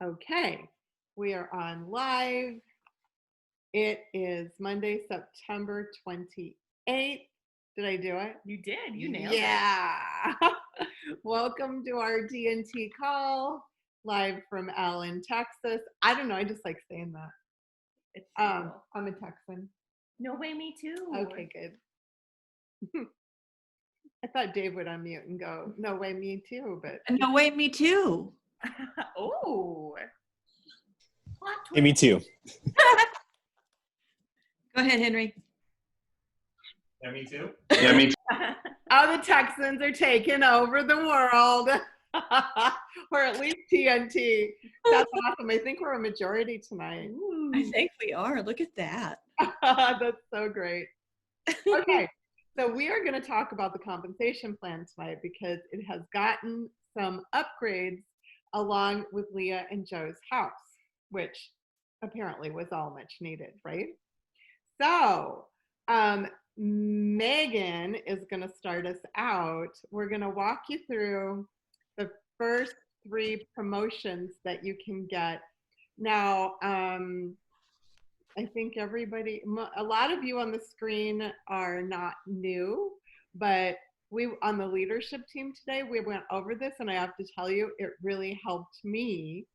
Okay, we are on live. It is Monday, September 28th. Did I do it? You did. You nailed it. Yeah. Welcome to our DNT call live from Allen, Texas. I don't know. I just like saying that. It's so cool. I'm a Texan. No way, me too. Okay, good. I thought Dave would unmute and go, no way, me too, but No way, me too. Oh. Hey, me too. Go ahead, Henry. Yeah, me too. Yeah, me too. Oh, the Texans are taking over the world. Or at least TNT. That's awesome. I think we're a majority tonight. I think we are. Look at that. That's so great. Okay, so we are going to talk about the compensation plan tonight because it has gotten some upgrades along with Leah and Joe's house, which apparently was all much needed, right? So, Megan is going to start us out. We're going to walk you through the first 3 promotions that you can get. Now, I think a lot of you on the screen are not new, but we on the leadership team today, we went over this, and I have to tell you, it really helped me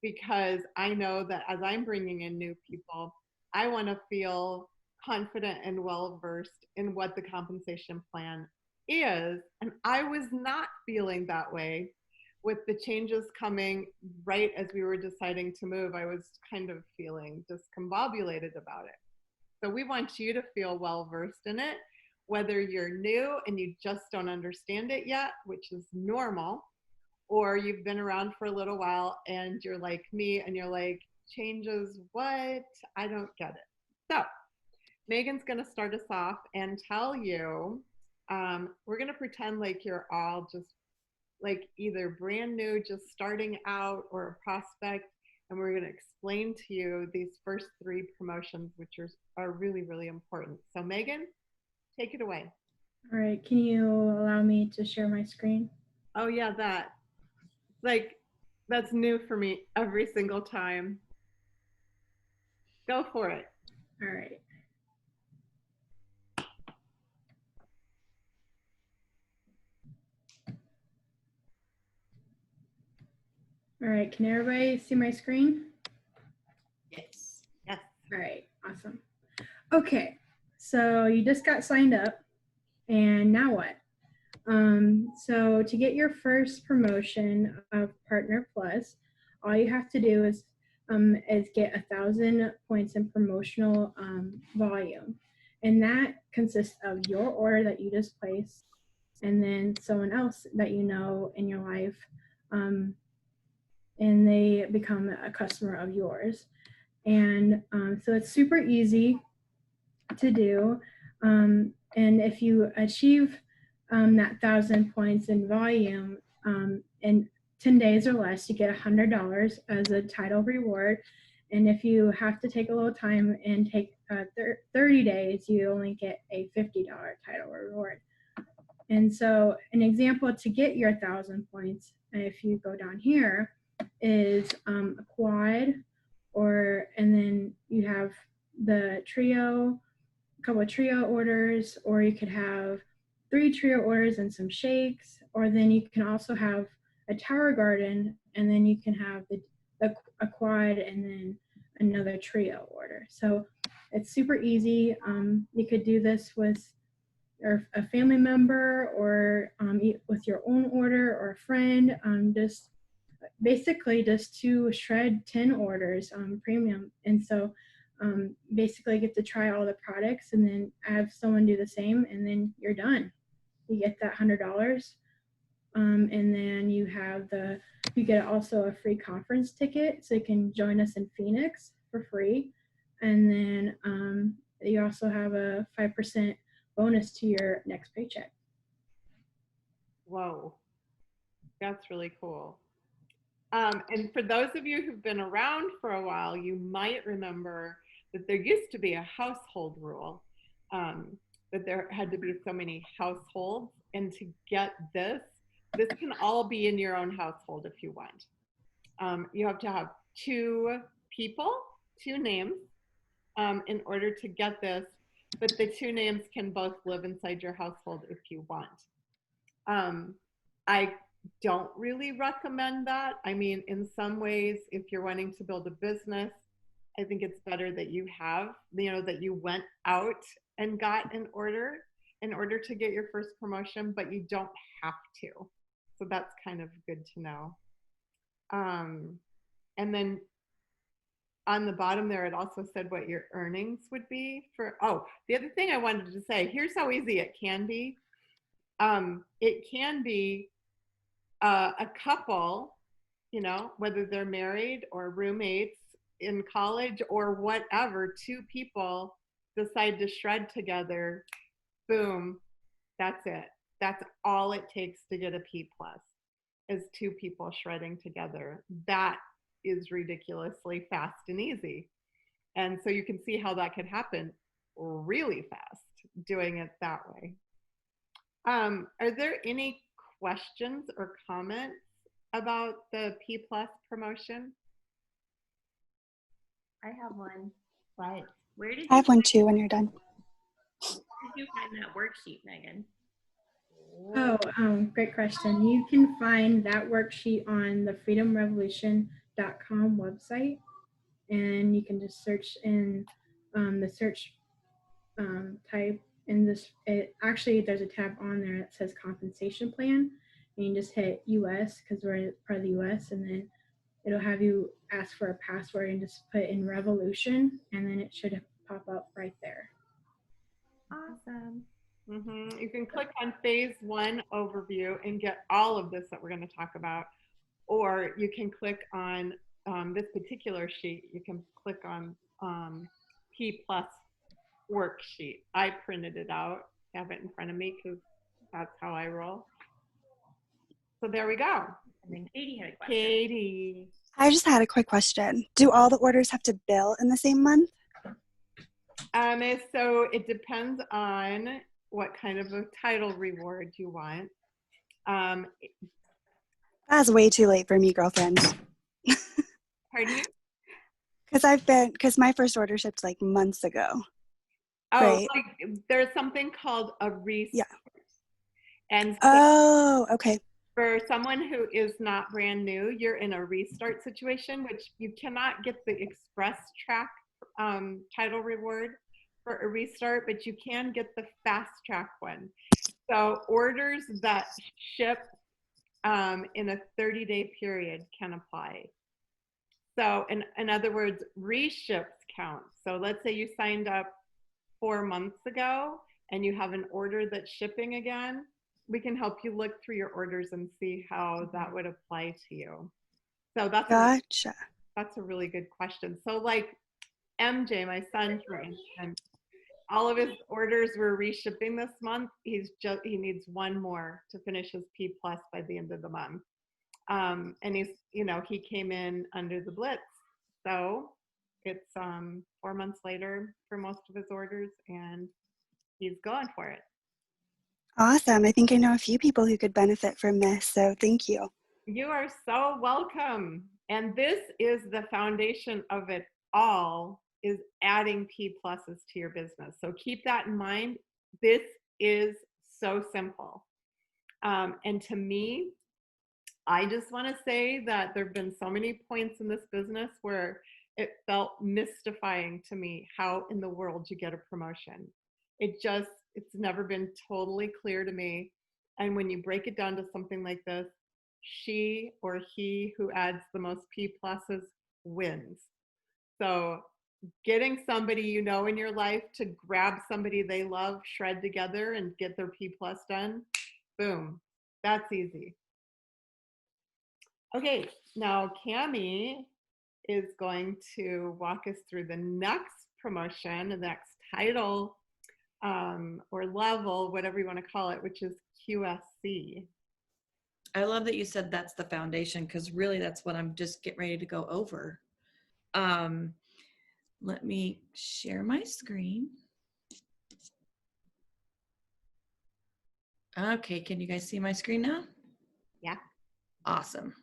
because I know that as I'm bringing in new people, I want to feel confident and well-versed in what the compensation plan is. And I was not feeling that way with the changes coming right as we were deciding to move. I was kind of feeling discombobulated about it. So we want you to feel well-versed in it, whether you're new and you just don't understand it yet, which is normal, or you've been around for a little while and you're like me and you're like, changes what? I don't get it. So Megan's going to start us off and tell you, we're going to pretend like you're all just like either brand new, just starting out, or a prospect, and we're going to explain to you these first 3 promotions, which are really, really important. So Megan, take it away. All right, can you allow me to share my screen? Oh yeah, that's new for me every single time. Go for it. All right. All right, can everybody see my screen? Yes. Yes. All right, awesome. Okay, so you just got signed up, and now what? So to get your first promotion of Partner Plus, all you have to do is get 1,000 points in promotional volume, and that consists of your order that you just placed, and then someone else that you know in your life, and they become a customer of yours. And so it's super easy to do. And if you achieve that 1,000 points in volume in 10 days or less, you get $100 as a title reward. And if you have to take a little time and take 30 days, you only get a $50 title reward. And so an example to get your 1,000 points, if you go down here, is a quad, and then you have the trio, a couple of trio orders, or you could have 3 trio orders and some shakes, or then you can also have a tower garden, and then you can have a quad and then another trio order. So it's super easy. You could do this with a family member, or with your own order, or a friend, just basically just to shred 10 orders premium. And so basically get to try all the products and then have someone do the same, and then you're done. You get that $100. And then you get also a free conference ticket, so you can join us in Phoenix for free. And then you also have a 5% bonus to your next paycheck. Whoa, that's really cool. And for those of you who've been around for a while, you might remember that there used to be a household rule, that there had to be so many households. And to get this can all be in your own household if you want. you have to have 2 people, 2 names, in order to get this, but the 2 names can both live inside your household if you want. I don't really recommend that. I mean, in some ways, if you're wanting to build a business, I think it's better that you have, that you went out and got an order in order to get your first promotion, but you don't have to. So that's kind of good to know. And then on the bottom there, it also said what your earnings would be for, the other thing I wanted to say, here's how easy it can be. It can be a couple, whether they're married or roommates in college or whatever, 2 people decide to shred together. Boom, that's it. That's all it takes to get a P+ is 2 people shredding together. That is ridiculously fast and easy. And so you can see how that could happen really fast doing it that way. Are there any questions or comments about the P+ promotion? I have one. Right. Where did I you have one too when you're done. find that worksheet, Megan? Great question. You can find that worksheet on the freedomrevolution.com website, and you can just search in the search type in this. Actually, there's a tab on there that says compensation plan, and you just hit US because we're part of the US, and then it'll have you ask for a password and just put in revolution, and then it should pop up right there. Awesome. You can click on phase 1 overview and get all of this that we're going to talk about, or you can click on this particular sheet. You can click on P+ worksheet. I printed it out, have it in front of me because that's how I roll. So there we go. And then Katie had a question. Katie. I just had a quick question. Do all the orders have to bill in the same month? So it depends on what kind of a title reward you want. That's way too late for me, girlfriend. Pardon me? Because my first order shipped like months ago. Oh, Right. like, there's something called a restart. Yeah. And so Oh, okay. for someone who is not brand new, you're in a restart situation, which you cannot get the express track title reward for a restart, but you can get the fast track one. So orders that ship in a 30-day period can apply. So in other words, reships count. So let's say you signed up 4 months ago and you have an order that's shipping again, we can help you look through your orders and see how that would apply to you. So Gotcha. that's a really good question. So like MJ, my son, for instance, all of his orders were reshipping this month. He needs 1 more to finish his P+ by the end of the month. And he came in under the blitz. So it's 4 months later for most of his orders, and he's going for it. Awesome. I think I know a few people who could benefit from this, so thank you. You are so welcome. And this is the foundation of it all, is adding P+ to your business. So keep that in mind. This is so simple. And to me, I just want to say that there have been so many points in this business where it felt mystifying to me how in the world you get a promotion. It's never been totally clear to me. And when you break it down to something like this, she or he who adds the most P+ wins. So getting somebody in your life to grab somebody they love, shred together, and get their P+ done, boom, that's easy. Okay, now Cami is going to walk us through the next promotion, the next title or level, whatever you want to call it, which is QSC. I love that you said that's the foundation, because really that's what I'm just getting ready to go over. Let me share my screen. Okay, can you guys see my screen now? Yeah. Awesome.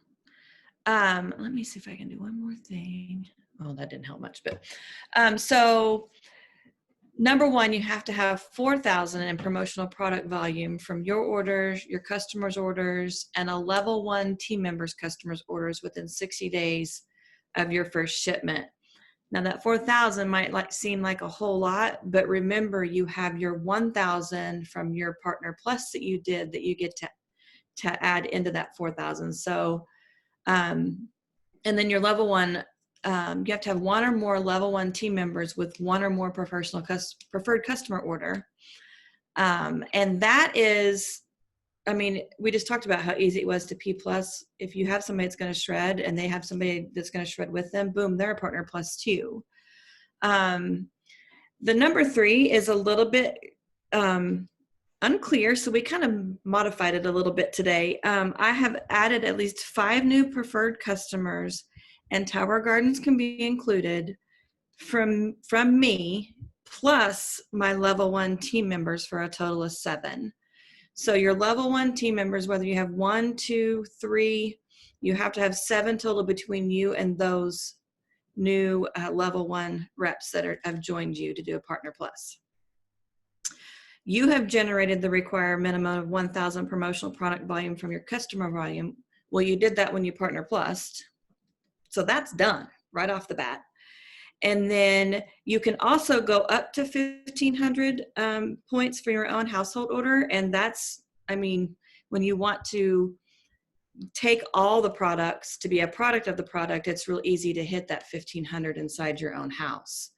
Let me see if I can do one more thing. Oh, that didn't help much, but so number one, you have to have 4,000 in promotional product volume from your orders, your customers' orders, and a level 1 team members' customers' orders within 60 days of your first shipment. Now that 4,000 might seem like a whole lot, but remember you have your 1,000 from your Partner Plus that you did that you get to add into that 4,000. So, and then your level 1, you have to have 1 or more level 1 team members with 1 or more preferred customer order. And that is, I mean, we just talked about how easy it was to P Plus. If you have somebody that's going to shred and they have somebody that's going to shred with them, boom, they're a Partner Plus too. The number 3 is a little bit unclear, so we kind of modified it a little bit today. I have added at least 5 new preferred customers, and Tower Gardens can be included from me, plus my level 1 team members for a total of 7. So your level 1 team members, whether you have 1, 2, 3, you have to have 7 total between you and those new level 1 reps that have joined you to do a Partner Plus. You have generated the required minimum of 1,000 promotional product volume from your customer volume. Well, you did that when you Partner Plus. So that's done right off the bat. And then you can also go up to 1,500 points for your own household order. And that's, I mean, when you want to take all the products to be a product of the product, it's real easy to hit that 1,500 inside your own house.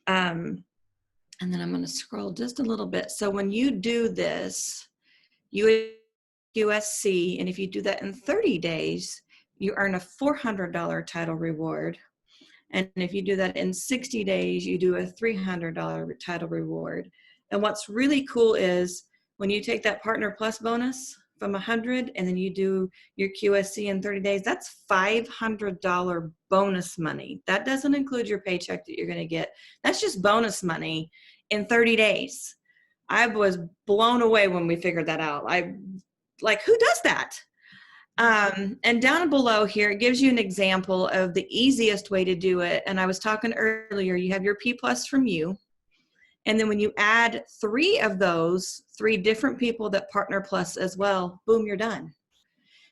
And then I'm going to scroll just a little bit. So when you do this, USC, and if you do that in 30 days, you earn a $400 title reward. And if you do that in 60 days, you do a $300 title reward. And what's really cool is when you take that Partner Plus bonus from 100 and then you do your QSC in 30 days, that's $500 bonus money. That doesn't include your paycheck that you're going to get. That's just bonus money in 30 days. I was blown away when we figured that out. Like, who does that? And down below here, it gives you an example of the easiest way to do it. And I was talking earlier, you have your P Plus from you. And then when you add 3 of those, 3 different people that Partner Plus as well, boom, you're done.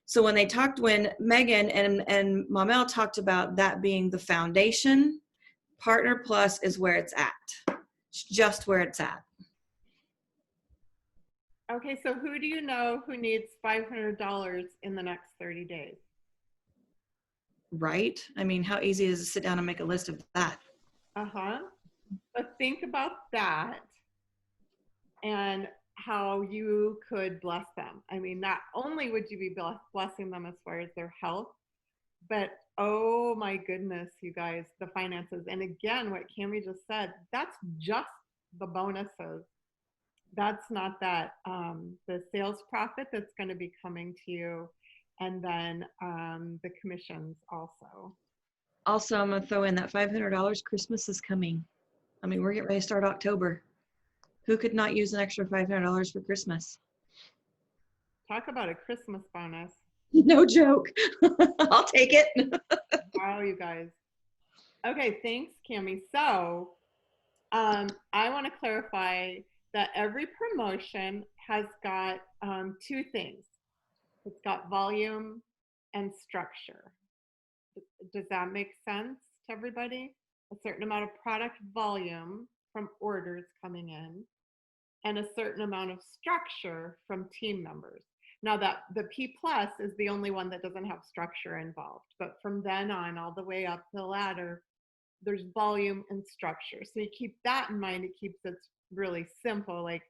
So when Megan and Mamel talked about that being the foundation, Partner Plus is where it's at. It's just where it's at. Okay, so who do you know who needs $500 in the next 30 days? Right? I mean, how easy is it to sit down and make a list of that? Uh-huh. But think about that and how you could bless them. I mean, not only would you be blessing them as far as their health, but oh my goodness, you guys, the finances. And again, what Cami just said, that's just the bonuses. That's not that the sales profit that's going to be coming to you, and then the commissions also. Also, I'm going to throw in that $500. Christmas is coming. I mean, we're getting ready to start October. Who could not use an extra $500 for Christmas? Talk about a Christmas bonus. No joke. I'll take it. Wow, you guys. Okay, thanks, Cami. So I want to clarify that every promotion has got 2 things. It's got volume and structure. Does that make sense to everybody? A certain amount of product volume from orders coming in and a certain amount of structure from team members. Now that the P Plus is the only one that doesn't have structure involved, but from then on all the way up the ladder, there's volume and structure. So you keep that in mind. It keeps it really simple. Like,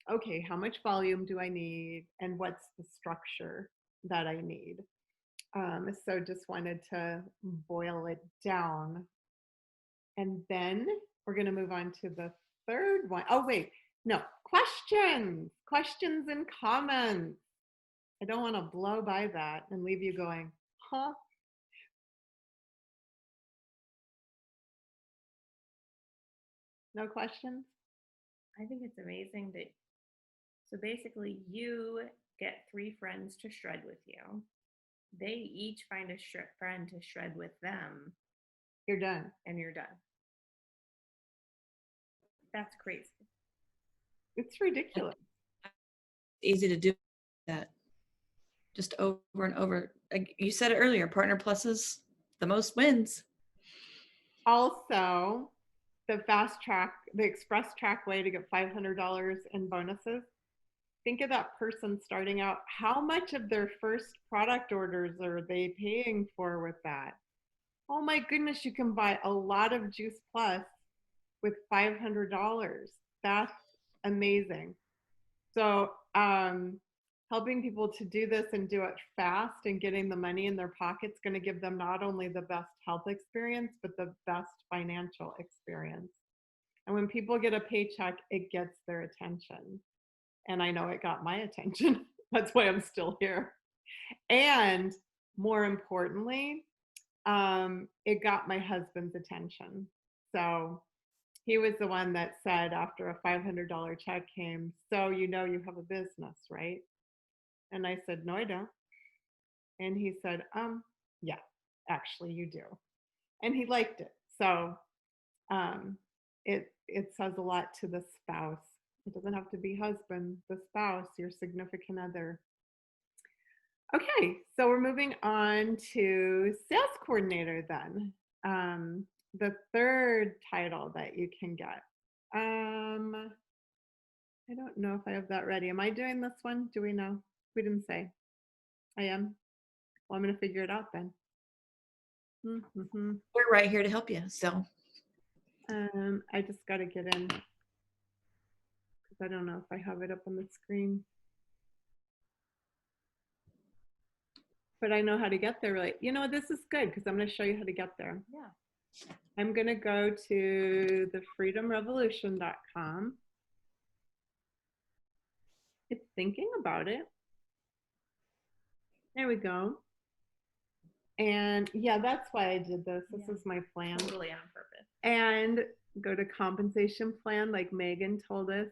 okay, how much volume do I need? And what's the structure that I need? So just wanted to boil it down. And then we're going to move on to the third one. Oh, wait, no, questions and comments. I don't want to blow by that and leave you going, huh? No questions? I think it's amazing that, so basically you get 3 friends to shred with you. they each find a friend to shred with them, You're done. and you're done. That's crazy. It's ridiculous. Easy to do that. Just over and over. Like you said it earlier, Partner Pluses, the most wins. Also, the the express track way to get $500 in bonuses. Think of that person starting out. How much of their first product orders are they paying for with that? Oh my goodness, you can buy a lot of Juice Plus with $500. That's amazing. So helping people to do this and do it fast and getting the money in their pocket's going to give them not only the best health experience, but the best financial experience. And when people get a paycheck, it gets their attention. And I know it got my attention. That's why I'm still here. And more importantly, it got my husband's attention. So he was the one that said after a $500 check came, so you know you have a business, right? And I said, no, I don't. And he said, yeah, actually you do. And he liked it. So it says a lot to the spouse. It doesn't have to be husband, the spouse, your significant other. Okay, so we're moving on to sales coordinator then. The third title that you can get. I don't know if I have that ready. Am I doing this one? Do we know? We didn't say. I am. Well, I'm going to figure it out then. We're right here to help you. So I just got to get in because I don't know if I have it up on the screen. But I know how to get there. Like, you know, this is good because I'm going to show you how to get there. Yeah. I'm going to go to thefreedomrevolution.com. It's thinking about it. There we go. And yeah, that's why I did this. This is my plan. Totally on purpose. And go to compensation plan, like Megan told us.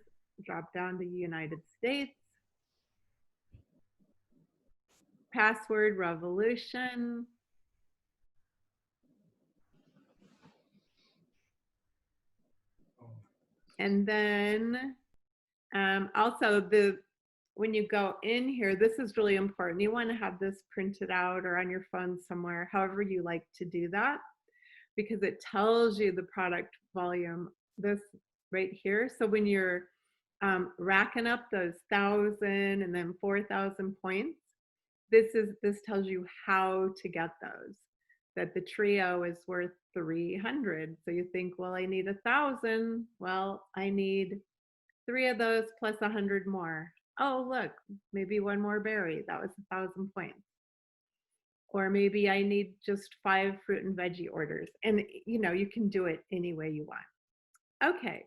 Drop down to United States. Password revolution. And then also when you go in here, this is really important. You want to have this printed out or on your phone somewhere, however you like to do that, because it tells you the product volume, this right here. So when you're racking up those 1,000 and then 4,000 points, this tells you how to get those. That the trio is worth 300. So you think, well, I need 1,000. Well, I need 3 of those plus 100 more. Oh, look, maybe 1 more berry. That was 1,000 points. Or maybe I need just 5 fruit and veggie orders. And you know, you can do it any way you want. Okay.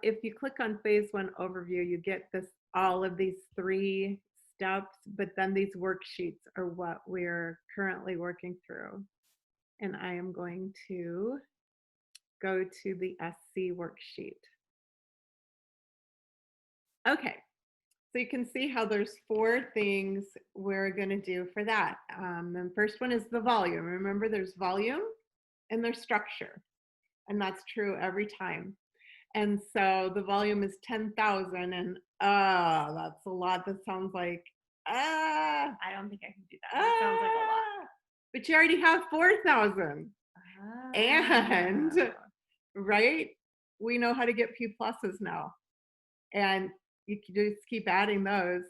If you click on phase 1 overview, you get all of these 3 steps, but then these worksheets are what we're currently working through. And I am going to go to the SC worksheet. Okay, so you can see how there's 4 things we're going to do for that. The first one is the volume. Remember, there's volume and there's structure, and that's true every time. And so the volume is 10,000, and that's a lot. That sounds like I don't think I can do that. That sounds like a lot. But you already have 4,000, and right, we know how to get P pluses now, and you can just keep adding those.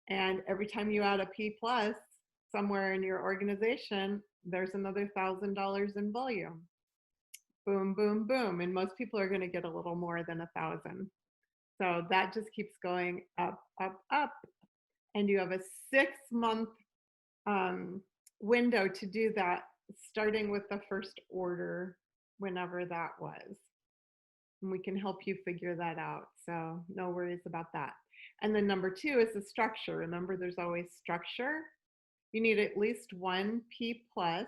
And every time you add a P plus somewhere in your organization, there's another $1,000 in volume. Boom, boom, boom. And most people are going to get a little more than 1,000. So that just keeps going up, up, up. And you have a 6-month window to do that, starting with the first order, whenever that was. And we can help you figure that out. So no worries about that. And then number 2 is the structure. Remember, there's always structure. You need at least 1 P plus.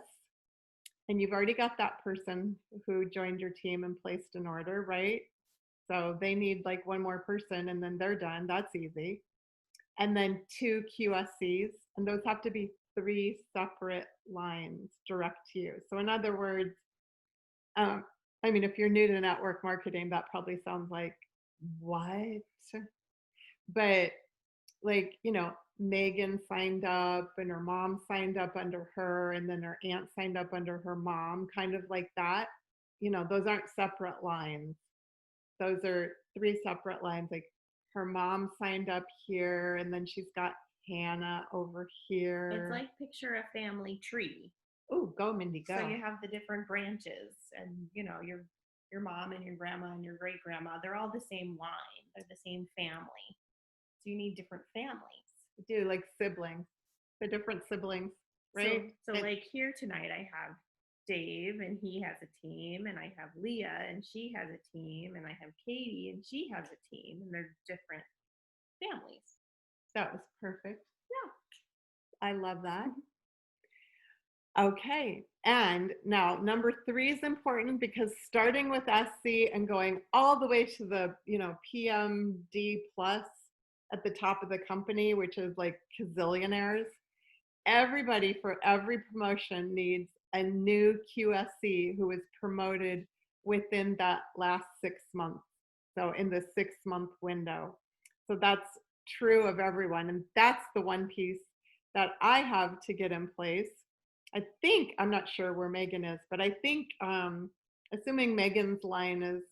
And you've already got that person who joined your team and placed an order, right? So they need like 1 more person and then they're done. That's easy. And then 2 QSCs, and those have to be 3 separate lines direct to you. So in other words, I mean, if you're new to network marketing, that probably sounds like, what? But like, Megan signed up and her mom signed up under her, and then her aunt signed up under her mom, kind of like that. Those aren't separate lines. Those are 3 separate lines. Like her mom signed up here, and then she's got Hannah over here. It's like picture a family tree. Oh, go Mindy, go. So you have the different branches, and your mom and your grandma and your great grandma, they're all the same line. They're the same family. So you need different families. Do like siblings, the different siblings, right? So like here tonight, I have Dave and he has a team, and I have Leah and she has a team, and I have Katie and she has a team, and they're different families. That was perfect. Yeah. I love that. Okay, and now number 3 is important, because starting with SC and going all the way to the PMD plus at the top of the company, which is like gazillionaires, everybody for every promotion needs a new QSC who is promoted within that last 6 months. So in the 6-month window. So that's true of everyone. And that's the one piece that I have to get in place. I think, I'm not sure where Megan is, but I think, assuming Megan's line is,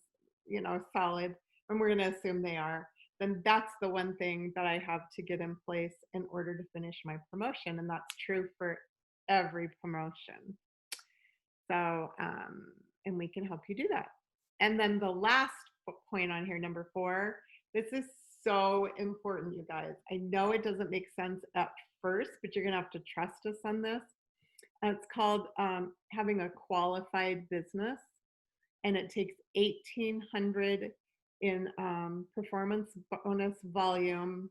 solid, and we're going to assume they are, then that's the one thing that I have to get in place in order to finish my promotion. And that's true for every promotion. So, and we can help you do that. And then the last point on here, number 4, this is so important, you guys. I know it doesn't make sense at first, but you're going to have to trust us on this. It's called having a qualified business, and it takes 1,800 in performance bonus volume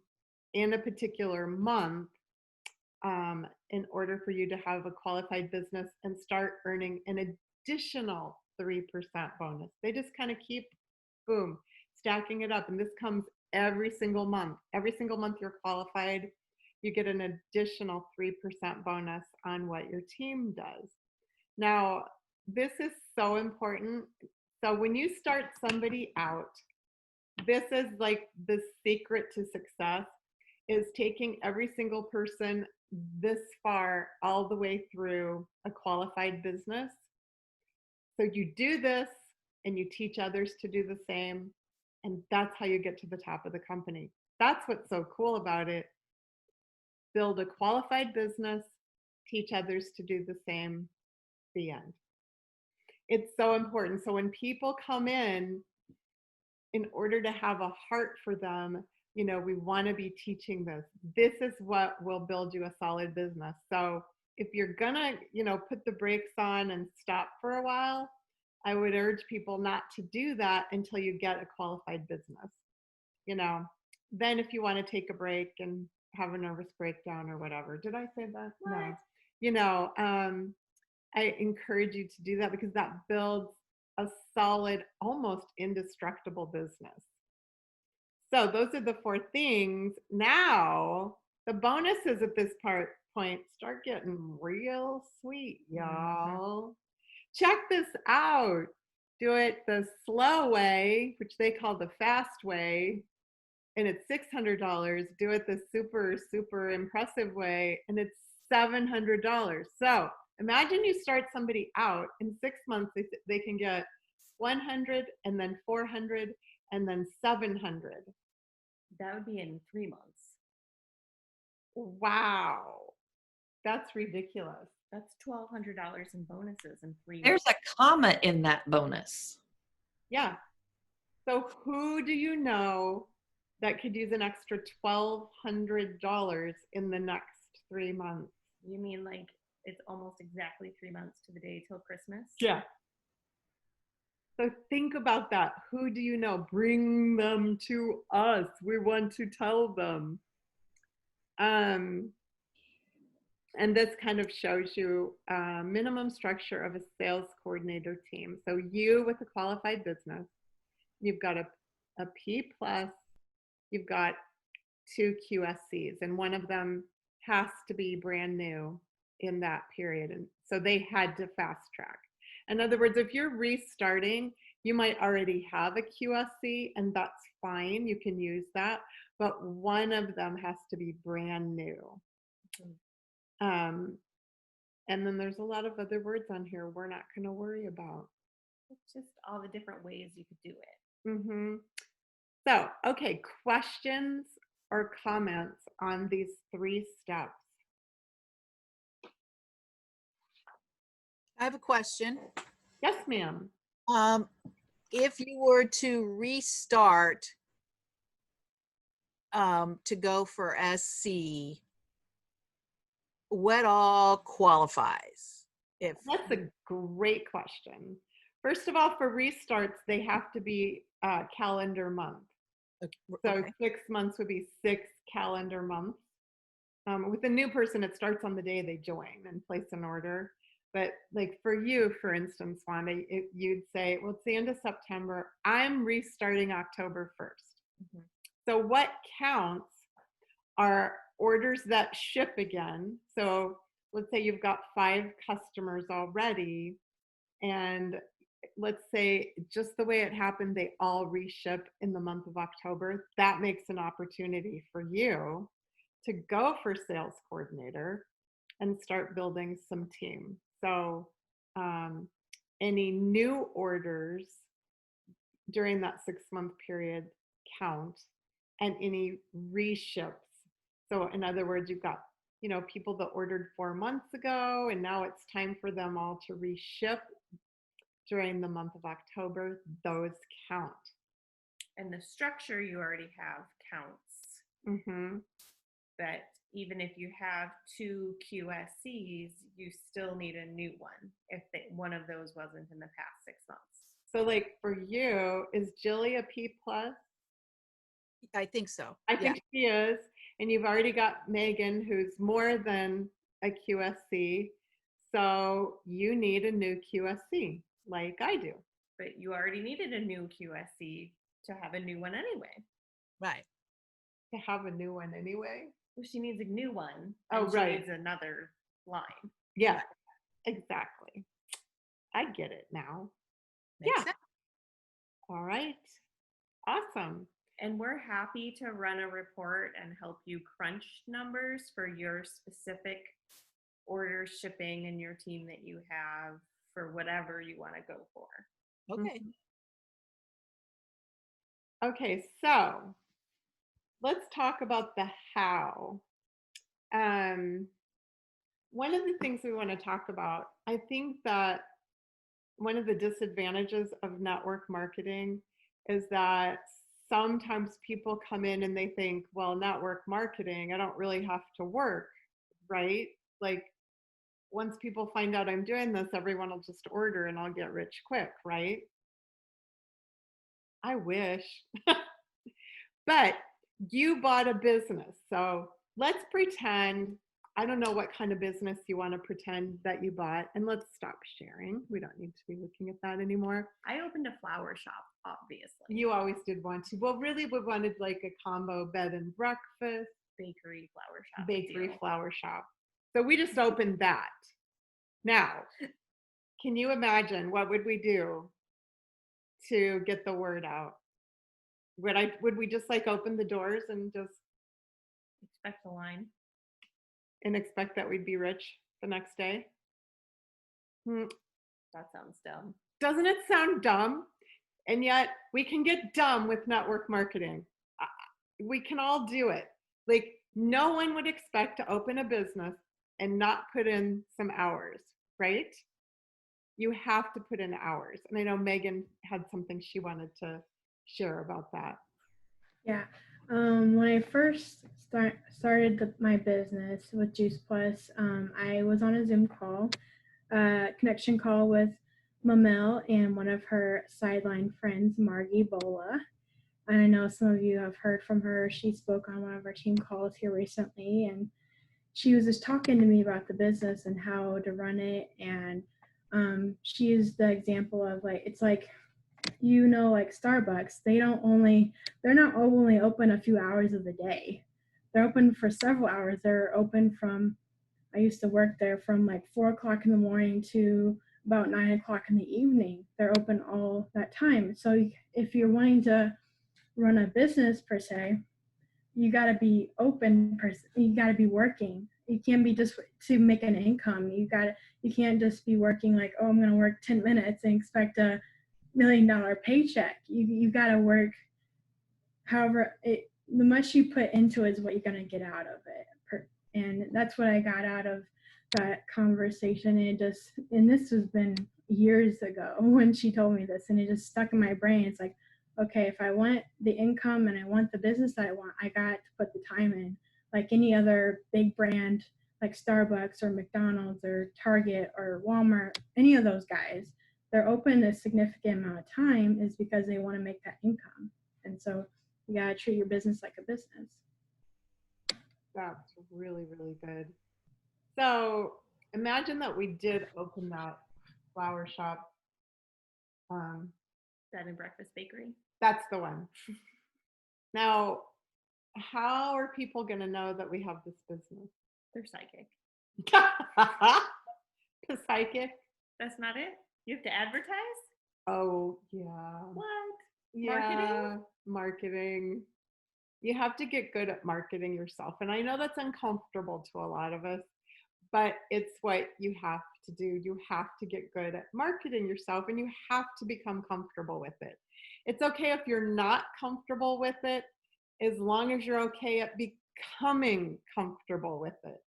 in a particular month in order for you to have a qualified business and start earning an additional 3% bonus. They just kind of keep, boom, stacking it up. And this comes every single month. Every single month you're qualified, you get an additional 3% bonus on what your team does. Now, this is so important. So when you start somebody out, this is like the secret to success, is taking every single person this far all the way through a qualified business. So you do this and you teach others to do the same, and that's how you get to the top of the company. That's what's so cool about it. Build a qualified business, teach others to do the same, the end. It's so important. So when people come in order to have a heart for them, we want to be teaching this. This is what will build you a solid business. So if you're gonna, put the brakes on and stop for a while, I would urge people not to do that until you get a qualified business. Then if you want to take a break and have a nervous breakdown or whatever. Did I say that? What? No. I encourage you to do that, because that builds a solid, almost indestructible business. So those are the 4 things. Now, the bonuses at this point start getting real sweet, y'all. Check this out. Do it the slow way, which they call the fast way, and it's $600. Do it the super, super impressive way, and it's $700. So imagine you start somebody out in 6 months, they can get 100, and then 400, and then 700. That would be in 3 months. Wow. That's ridiculous. That's $1,200 in bonuses in 3 There's months. a comma in that bonus. Yeah. So who do you know that could use an extra $1,200 in the next 3 months? You mean like it's almost exactly 3 months to the day till Christmas? Yeah. So think about that. Who do you know? Bring them to us. We want to tell them. And this kind of shows you minimum structure of a sales coordinator team. So you with a qualified business, you've got a P plus, you've got 2 QSCs, and one of them has to be brand new in that period. And so they had to fast track. In other words, if you're restarting, you might already have a QSC, and that's fine. You can use that. But one of them has to be brand new. And then there's a lot of other words on here we're not going to worry about. It's just all the different ways you could do it. Mm-hmm. So, okay, questions or comments on these 3 steps? I have a question. Yes, ma'am. If you were to restart to go for SC, what all qualifies? If That's a great question. First of all, for restarts, they have to be calendar month. So okay. 6 months would be 6 calendar months. With a new person, it starts on the day they join and place an order. But like for you, for instance, Wanda, you'd say, well, it's the end of September. I'm restarting October 1st. So what counts are orders that ship again. So let's say you've got 5 customers already, and let's say just the way it happened, they all reship in the month of October. That makes an opportunity for you to go for sales coordinator and start building some team. So any new orders during that 6-month period count, and any reships. So in other words, you've got, people that ordered 4 months ago, and now it's time for them all to reship during the month of October. Those count. And the structure you already have counts. Mm-hmm. But even if you have 2 QSCs, you still need a new one if one of those wasn't in the past 6 months. So like for you, is Jilly a P+? I think so. I think she is. And you've already got Megan, who's more than a QSC. So you need a new QSC, like I do. But you already needed a new QSC to have a new one anyway. Right. To have a new one anyway? Well, she needs a new one. Oh, and right. She needs another line. Yeah, exactly. I get it now. Makes Yeah. sense. All right. Awesome. And we're happy to run a report and help you crunch numbers for your specific order shipping and your team that you have for whatever you want to go for. Okay. Okay, so let's talk about the how. One of the things we want to talk about, I think that one of the disadvantages of network marketing is that sometimes people come in and they think, well, network marketing, I don't really have to work, right? Like once people find out I'm doing this, everyone will just order and I'll get rich quick, right? I wish. But you bought a business. So let's pretend, I don't know what kind of business you want to pretend that you bought, and let's stop sharing. We don't need to be looking at that anymore. I opened a flower shop, obviously. You always did want to. Well, really, we wanted like a combo bed and breakfast, bakery, flower shop. bakery, deal. flower shop. So we just opened that. Now, can you imagine what would we do to get the word out? Would we just like open the doors and just Expect the line. and expect that we'd be rich the next day? That sounds dumb. Doesn't it sound dumb? And yet we can get dumb with network marketing. We can all do it. Like no one would expect to open a business and not put in some hours, right? You have to put in hours. And I know Megan had something she wanted to share about that. Yeah. When I first started my business with Juice Plus, I was on a Zoom call, connection call with Mamel and one of her sideline friends, Margie Bola. And I know some of you have heard from her. She spoke on one of our team calls here recently, and she was just talking to me about the business and how to run it. And she used the example of like, it's like, like Starbucks, they're not only open a few hours of the day. they're open for several hours. They're open from, I used to work there from like 4 o'clock in the morning to about 9 o'clock in the evening. They're open all that time. So if you're wanting to run a business per se, you got to be open. You got to be working. You can't be just to make an income. You can't just be working like, oh, I'm going to work 10 minutes and expect a $1 million paycheck. You got to work. However, the much you put into it is what you're going to get out of it. And that's what I got out of that conversation. And this has been years ago when she told me this, and it just stuck in my brain. It's like, okay, if I want the income and I want the business that I want, I got to put the time in. Like any other big brand, like Starbucks or McDonald's or Target or Walmart, any of those guys, they're open a significant amount of time is because they want to make that income. And so you got to treat your business like a business. That's really, really good. So imagine that we did open that flower shop. Bed and breakfast bakery. That's the one. Now, how are people going to know that we have this business? They're psychic. The psychic? That's not it? You have to advertise? Oh, yeah. What? Yeah, marketing. You have to get good at marketing yourself. And I know that's uncomfortable to a lot of us, but it's what you have to do. You have to get good at marketing yourself, and you have to become comfortable with it. It's okay if you're not comfortable with it, as long as you're okay at becoming comfortable with it.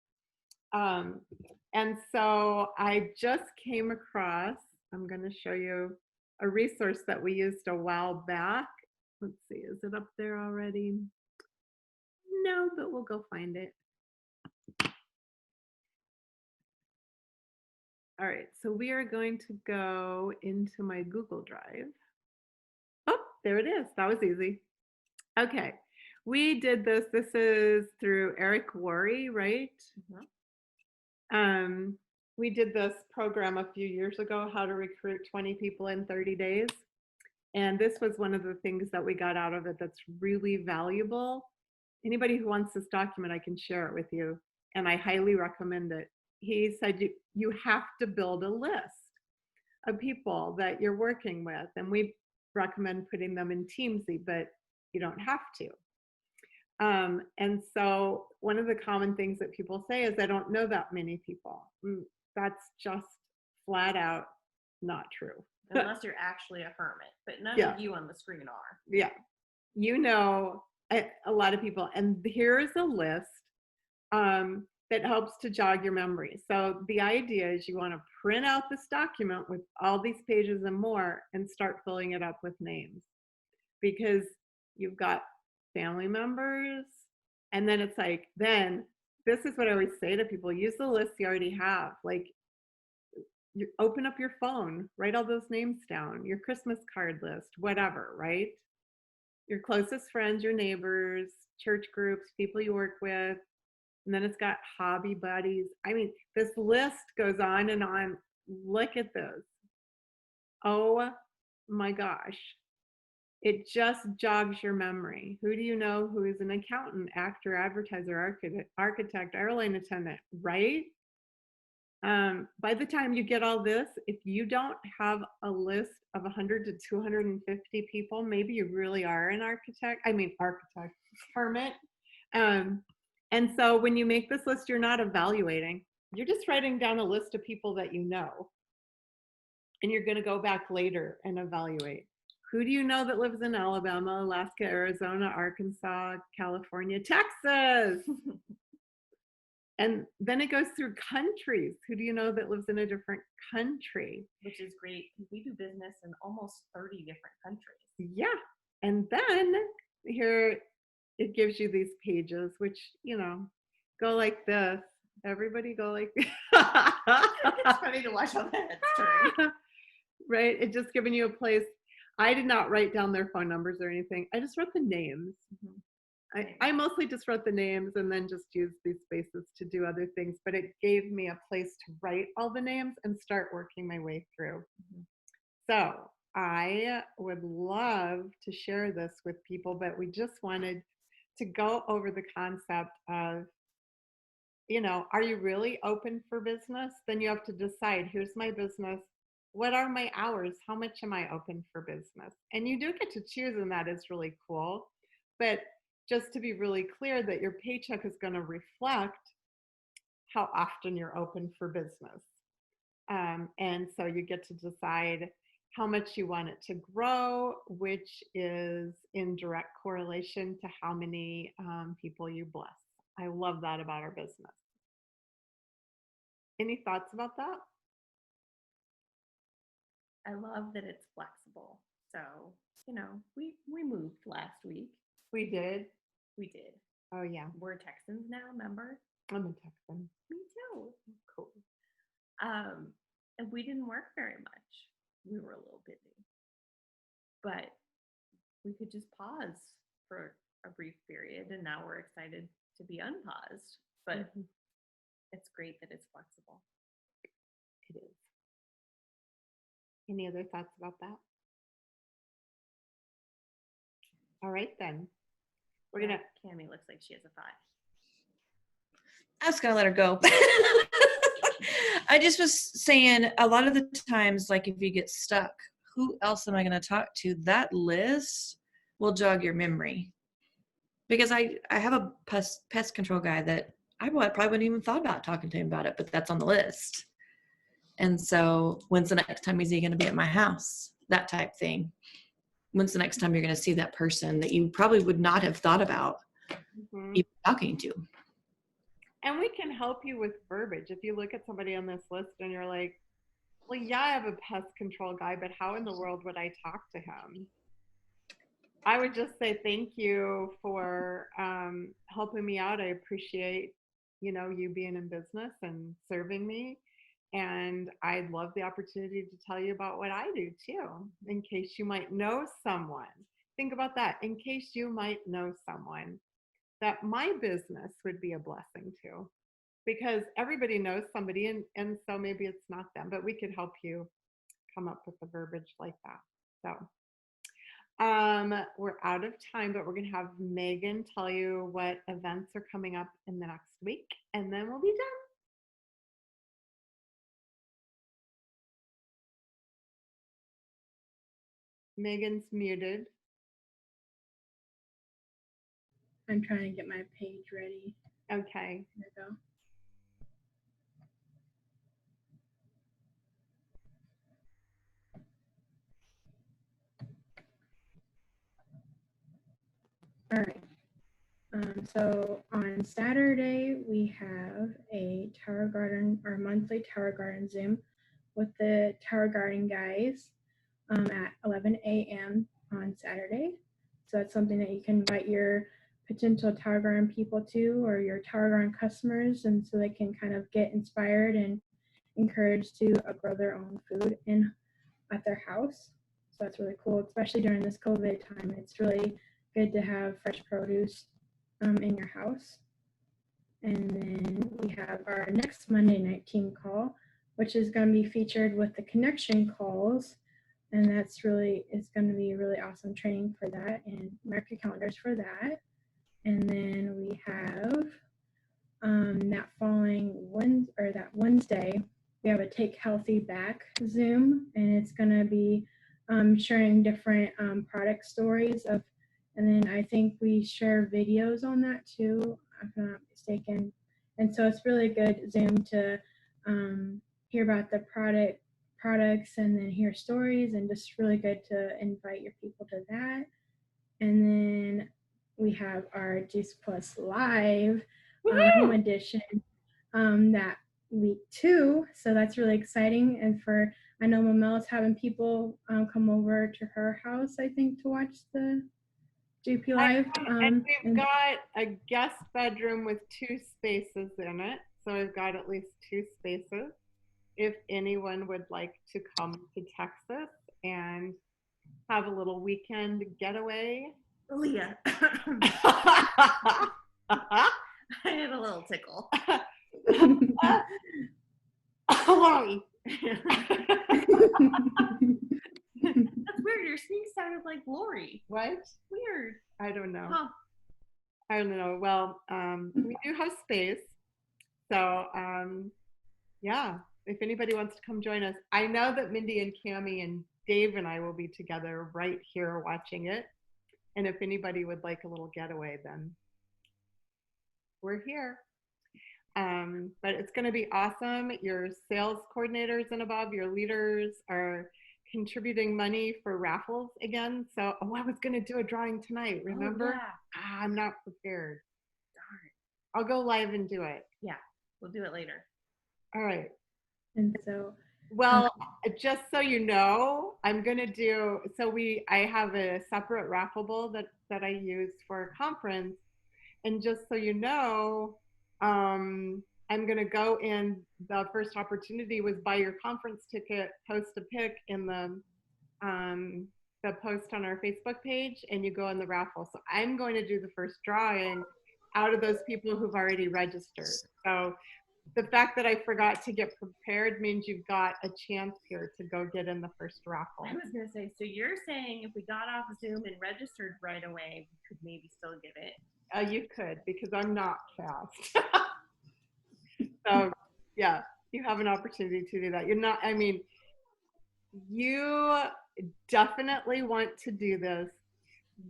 And so I just came across, I'm going to show you a resource that we used a while back. Let's see, is it up there already? No, but we'll go find it. All right, so we are going to go into my Google Drive. Oh, there it is. That was easy. Okay, we did this. This is through Eric Worre, right? We did this program a few years ago, How to Recruit 20 People in 30 Days. And this was one of the things that we got out of it that's really valuable. Anybody who wants this document, I can share it with you, and I highly recommend it. He said you have to build a list of people that you're working with, and we recommend putting them in Teamsy, but you don't have to. And so one of the common things that people say is, I don't know that many people. That's just flat out not true. Unless you're actually a hermit, but none Yeah. of you on the screen are. Yeah, you know a lot of people. And here's a list that helps to jog your memory. So the idea is you want to print out this document with all these pages and more and start filling it up with names, because you've got family members, and then it's like, then this is what I always say to people: use the list you already have. Like, you open up your phone, write all those names down, your Christmas card list, whatever, right? Your closest friends, your neighbors, church groups, people you work with, and then it's got hobby buddies. I mean, this list goes on and on. Look at this. Oh my gosh. It just jogs your memory. Who do you know who is an accountant, actor, advertiser, architect, airline attendant, right? By the time you get all this, if you don't have a list of 100 to 250 people, maybe you really are an hermit. And so when you make this list, you're not evaluating. You're just writing down a list of people that you know. And you're going to go back later and evaluate. Who do you know that lives in Alabama, Alaska, Arizona, Arkansas, California, Texas? And then it goes through countries. Who do you know that lives in a different country? Which is great, because we do business in almost 30 different countries. Yeah. And then here it gives you these pages, which, go like this. Everybody go like this. It's funny to watch how the heads turn. Right? It's just giving you a place. I did not write down their phone numbers or anything. I just wrote the names. I mostly just wrote the names and then just used these spaces to do other things, but it gave me a place to write all the names and start working my way through. So I would love to share this with people, but we just wanted to go over the concept of, are you really open for business? Then you have to decide, here's my business. What are my hours? How much am I open for business? And you do get to choose, and that is really cool. But just to be really clear that your paycheck is going to reflect how often you're open for business. And so you get to decide how much you want it to grow, which is in direct correlation to how many people you bless. I love that about our business. Any thoughts about that? I love that it's flexible. So, we moved last week. We did. We did. Oh yeah, We're Texans now, remember? I'm a Texan. Me too. Cool. And we didn't work very much. We were a little busy. But we could just pause for a brief period, and now we're excited to be unpaused. But it's great that it's flexible. It is. Any other thoughts about that? All right then. We're gonna. Cammie looks like she has a thought. I was gonna let her go. I just was saying, a lot of the times, like if you get stuck, who else am I going to talk to? That list will jog your memory. Because I have a pest control guy that I probably wouldn't even thought about talking to him about it, but that's on the list. And so when's the next time is he going to be at my house? That type thing. When's the next time you're going to see that person that you probably would not have thought about even talking to? And we can help you with verbiage. If you look at somebody on this list and you're like, well, yeah, I have a pest control guy, but how in the world would I talk to him? I would just say thank you for helping me out. I appreciate, you being in business and serving me. And I'd love the opportunity to tell you about what I do too, in case you might know someone. Think about that. In case you might know someone that my business would be a blessing to, because everybody knows somebody, and so maybe it's not them, but we could help you come up with the verbiage like that. So we're out of time, but we're going to have Megan tell you what events are coming up in the next week, and then we'll be done. Megan's muted. I'm trying to get my page ready. Okay. There we go. All right. So on Saturday, we have a Tower Garden, our monthly Tower Garden Zoom with the Tower Garden guys at 11 a.m. on Saturday. So that's something that you can invite your potential Tower Garden people to, or your Tower Garden customers, and so they can kind of get inspired and encouraged to grow their own food at their house. So that's really cool, especially during this COVID time. It's really good to have fresh produce in your house. And then we have our next Monday night team call, which is going to be featured with the connection calls. And it's going to be really awesome training for that, and mark your calendars for that. And then we have that Wednesday, we have a Take Healthy Back Zoom, and it's going to be sharing different product stories and then I think we share videos on that too, if I'm not mistaken. And so it's really good Zoom to hear about the products and then hear stories, and just really good to invite your people to that. And then we have our Juice Plus Live home edition that week too. So that's really exciting. And I know Mamel's having people come over to her house, I think, to watch the JP Live. And we've got a guest bedroom with 2 spaces in it. So we've got at least 2 spaces. If anyone would like to come to Texas and have a little weekend getaway. Leah. I had a little tickle. Lori. That's weird. Your sneeze sounded like Lori. What? Weird. I don't know. Huh. I don't know. Well, we do have space. So, yeah, if anybody wants to come join us, I know that Mindy and Cami and Dave and I will be together right here watching it. And if anybody would like a little getaway, then we're here. But it's going to be awesome. Your sales coordinators and above, your leaders are contributing money for raffles again. So, I was going to do a drawing tonight, remember? I'm not prepared. Darn. I'll go live and do it. Yeah, we'll do it later. All right. And so, Well, just so you know, I'm gonna do I have a separate raffle that I use for a conference, and just so you know, I'm gonna go in. The first opportunity was buy your conference ticket, post a pic in the post on our Facebook page, and you go in the raffle. So I'm going to do the first drawing out of those people who've already registered. So the fact that I forgot to get prepared means you've got a chance here to go get in the first raffle. I was going to say, so you're saying if we got off Zoom and registered right away, we could maybe still get it? You could, because I'm not fast. So, yeah, you have an opportunity to do that. You're not, I mean, you definitely want to do this.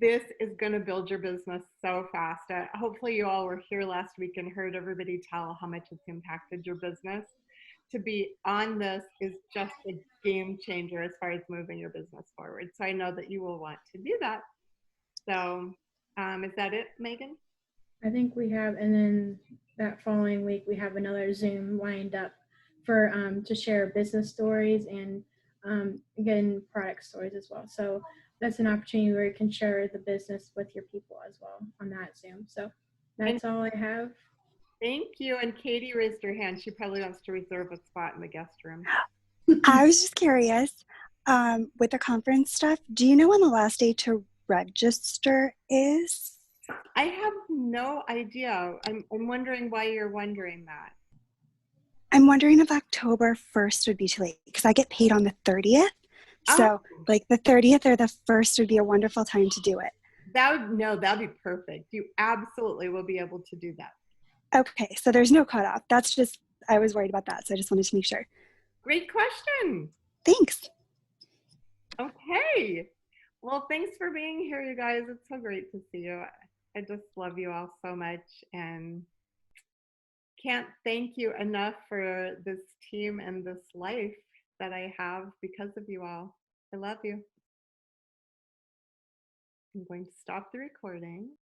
This is going to build your business so fast. Hopefully you all were here last week and heard everybody tell how much it's impacted your business. To be on this is just a game changer as far as moving your business forward. So I know that you will want to do that. So is that it, Megan? I think we have, and then that following week, we have another Zoom lined up for to share business stories and again, product stories as well. So that's an opportunity where you can share the business with your people as well on that Zoom. So that's all I have. Thank you. And Katie raised her hand. She probably wants to reserve a spot in the guest room. I was just curious, with the conference stuff, do you know when the last day to register is? I have no idea. I'm wondering why you're wondering that. I'm wondering if October 1st would be too late because I get paid on the 30th. So like the 30th or the 1st would be a wonderful time to do it. That'd be perfect. You absolutely will be able to do that. Okay, so there's no cutoff. That's just, I was worried about that. So I just wanted to make sure. Great question. Thanks. Okay. Well, thanks for being here, you guys. It's so great to see you. I just love you all so much and can't thank you enough for this team and this life that I have because of you all. I love you. I'm going to stop the recording.